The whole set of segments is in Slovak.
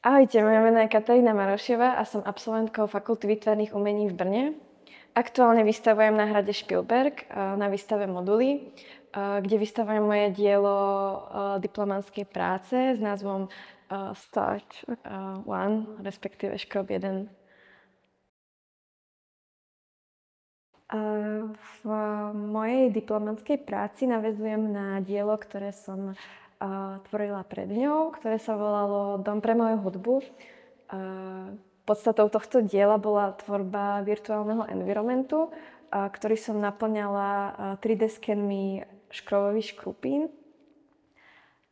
Ahojte, moje meno je Katarína Marošiová a som absolventkou Fakulty výtvarných umení v Brne. Aktuálne vystavujem na hrade Špilberg na výstave Moduly, kde vystavujem moje dielo diplomantskej práce s názvom Start 1, respektíve Škrob 1. V mojej diplomantskej práci naväzujem na dielo, ktoré som tvorila pred ňou, ktoré sa volalo Dom pre moju hudbu. Podstatou tohto diela bola tvorba virtuálneho environmentu, ktorý som naplňala 3D skenmi škrobových škrupín.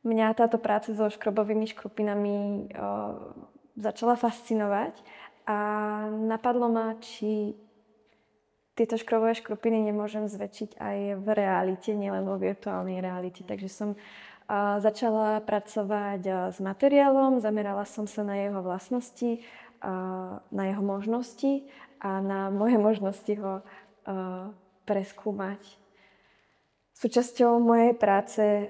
Mňa táto práca so škrobovými škrupinami začala fascinovať a napadlo ma, či tieto škrobové škrupiny nemôžem zväčšiť aj v realite, nielen vo virtuálnej realite. Takže som začala pracovať s materiálom, zamerala som sa na jeho vlastnosti, na jeho možnosti a na moje možnosti ho preskúmať. Súčasťou mojej práce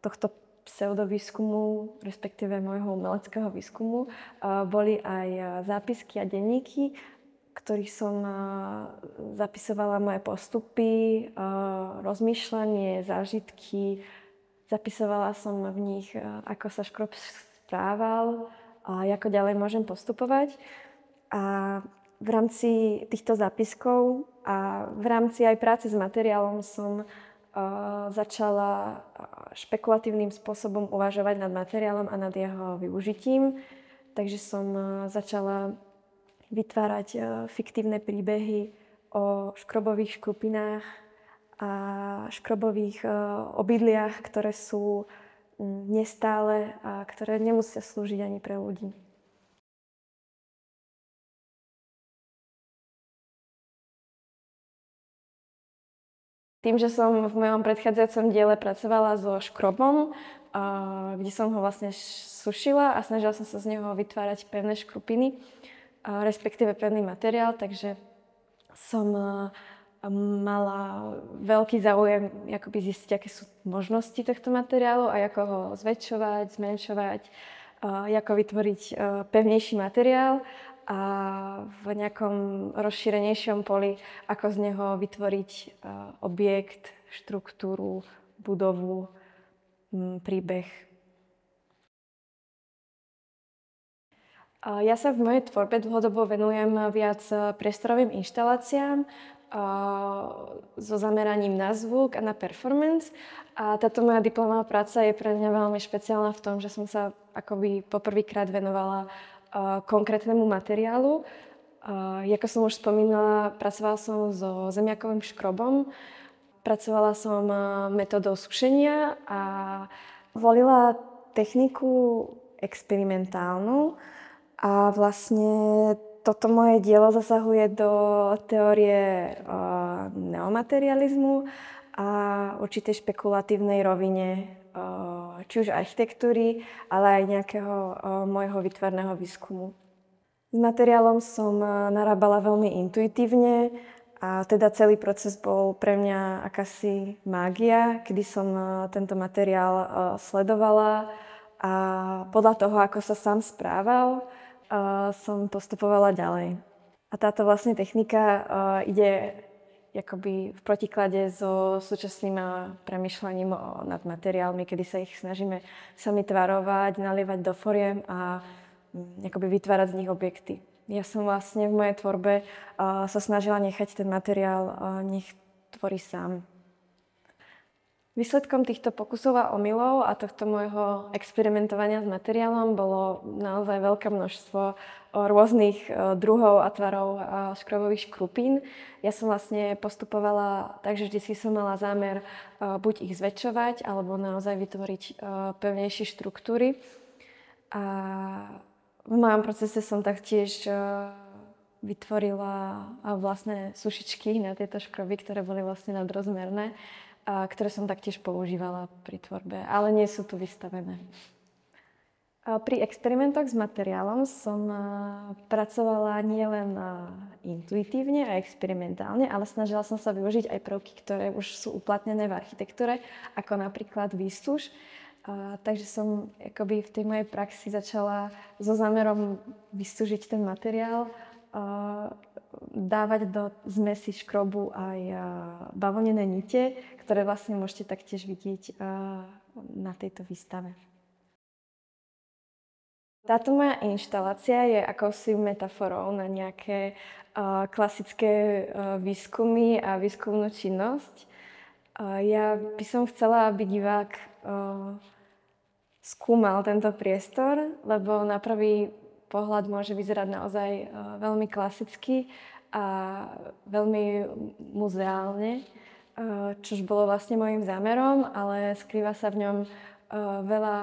tohto pseudovýskumu, respektíve môjho umeleckého výskumu, boli aj zápisky a denníky, ktorých som zapisovala moje postupy, rozmýšľanie, zážitky. Zapisovala som v nich, ako sa škrob správal a ako ďalej môžem postupovať. A v rámci týchto zápiskov a v rámci aj práce s materiálom som začala špekulatívnym spôsobom uvažovať nad materiálom a nad jeho využitím. Takže som začala vytvárať fiktívne príbehy o škrobových škrupinách a škrobových obydliach, ktoré sú nestále a ktoré nemusia slúžiť ani pre ľudí. Tým, že som v mojom predchádzajúcom diele pracovala so škrobom, kde som ho vlastne sušila a snažila som sa z neho vytvárať pevné škrupiny, respektíve pevný materiál, takže som mala veľký záujem akoby zistiť, aké sú možnosti tohto materiálu a ako ho zväčšovať, zmenšovať, ako vytvoriť pevnejší materiál a v nejakom rozšírenejšom poli, ako z neho vytvoriť objekt, štruktúru, budovu, príbeh. Ja sa v mojej tvorbe dlhodobo venujem viac priestorovým inštaláciám so zameraním na zvuk a na performance. A táto moja diplomová práca je pre mňa veľmi špeciálna v tom, že som sa akoby poprvýkrát venovala konkrétnemu materiálu. Ako som už spomínala, pracovala som so zemiakovým škrobom, pracovala som metódou sušenia a volila techniku experimentálnu. A vlastne toto moje dielo zasahuje do teórie neomaterializmu a určitej špekulatívnej rovine, či už architektúry, ale aj nejakého môjho výtvarného výskumu. S materiálom som narábala veľmi intuitívne a teda celý proces bol pre mňa akási mágia, kedy som tento materiál sledovala a podľa toho, ako sa sám správal, som postupovala ďalej. A táto vlastne technika ide akoby v protiklade so súčasným premýšľaním nad materiálmi, kedy sa ich snažíme sami tvarovať, nalievať do foriem a akoby vytvárať z nich objekty. Ja som vlastne v mojej tvorbe sa snažila nechať ten materiál, nech tvorí sám. Výsledkom týchto pokusov a omylov a tohto môjho experimentovania s materiálom bolo naozaj veľké množstvo rôznych druhov a tvarov škrobových škrupín. Ja som vlastne postupovala tak, že vždy som mala zámer buď ich zväčšovať, alebo naozaj vytvoriť pevnejšie štruktúry. A v mojom procese som taktiež vytvorila vlastné sušičky na tieto škroby, ktoré boli vlastne nadrozmerné, ktoré som taktiež používala pri tvorbe, ale nie sú tu vystavené. Pri experimentoch s materiálom som pracovala nielen intuitívne a experimentálne, ale snažila som sa využiť aj prvky, ktoré už sú uplatnené v architektúre, ako napríklad výstuž. Takže som akoby v tej mojej praxi začala so zámerom vystúžiť ten materiál, dávať do zmesi škrobu aj bavlnené nite, ktoré vlastne môžete taktiež vidieť na tejto výstave. Táto moja inštalácia je akousi metaforou na nejaké klasické výskumy a výskumnú činnosť. Ja by som chcela, aby divák skúmal tento priestor, lebo na prvý pohľad môže vyzerať naozaj veľmi klasicky a veľmi muzeálne, čož bolo vlastne môjim zámerom, ale skrýva sa v ňom veľa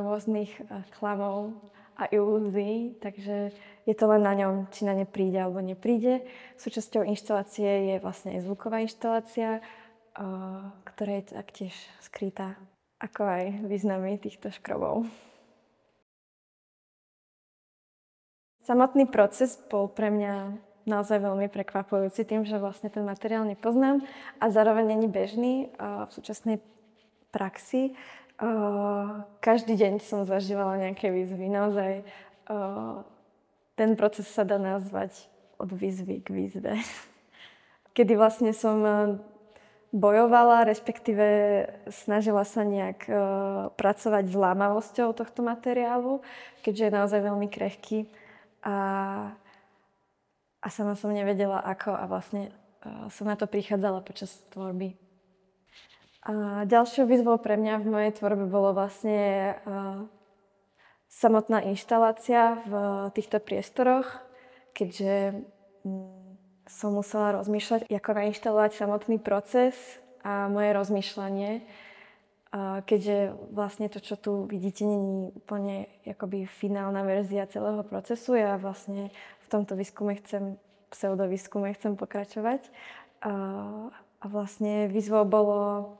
rôznych klamov a ilúzií, takže je to len na ňom, či na ne príde alebo nepríde. Súčasťou inštalácie je vlastne aj zvuková inštalácia, ktorá je taktiež skrytá, ako aj významy týchto škrobov. Samotný proces bol pre mňa naozaj veľmi prekvapujúci tým, že vlastne ten materiál nepoznám a zároveň není bežný v súčasnej praxi. Každý deň som zažívala nejaké výzvy. Naozaj ten proces sa dá nazvať od výzvy k výzve. Kedy vlastne som bojovala, respektíve snažila sa nejak pracovať s lámavosťou tohto materiálu, keďže je naozaj veľmi krehký. A sama som nevedela ako a vlastne som na to prichádzala počas tvorby. A ďalšou výzvou pre mňa v mojej tvorbe bolo vlastne samotná inštalácia v týchto priestoroch, keďže som musela rozmýšľať, ako nainštalovať samotný proces a moje rozmýšľanie, keďže vlastne to, čo tu vidíte, nie je úplne akoby finálna verzia celého procesu. Ja vlastne v tomto pseudovýskume chcem pokračovať. A vlastne výzvou bolo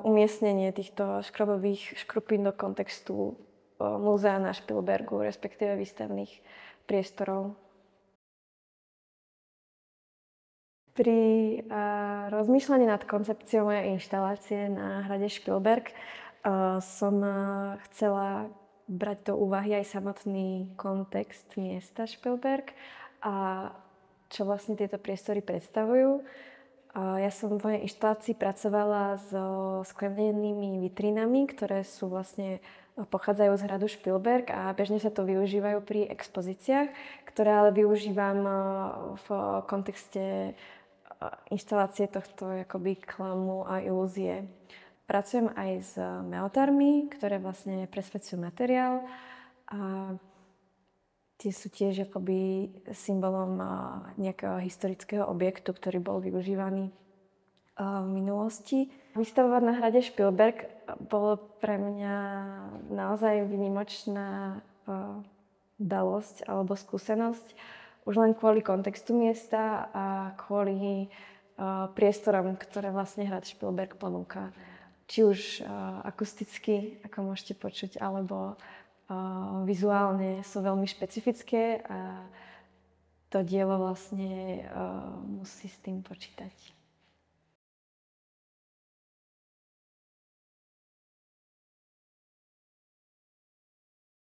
umiestnenie týchto škrobových škrupín do kontextu múzea na Špilbergu, respektíve výstavných priestorov. Pri rozmýšľaní nad koncepciou mojej inštalácie na hrade Špilberg som chcela brať do úvahy aj samotný kontext miesta Špilberg a čo vlastne tieto priestory predstavujú. Ja som v mojej inštalácii pracovala so sklenenými vitrínami, ktoré sú vlastne pochádzajú z hradu Špilberg a bežne sa to využívajú pri expozíciách, ktoré ale využívam v kontexte inštalácie tohto akoby klamu a ilúzie. Pracujem aj s meotármi, ktoré vlastne presvedcujú materiál a tie sú tiež akoby symbolom nejakého historického objektu, ktorý bol využívaný v minulosti. Vystavovať na hrade Špilberg bolo pre mňa naozaj výnimočná udalosť alebo skúsenosť. Už len kvôli kontextu miesta a kvôli priestorom, ktoré vlastne hrad Špilberg ponúka. Či už akusticky, ako môžete počuť, alebo vizuálne sú veľmi špecifické a to dielo vlastne musí s tým počítať.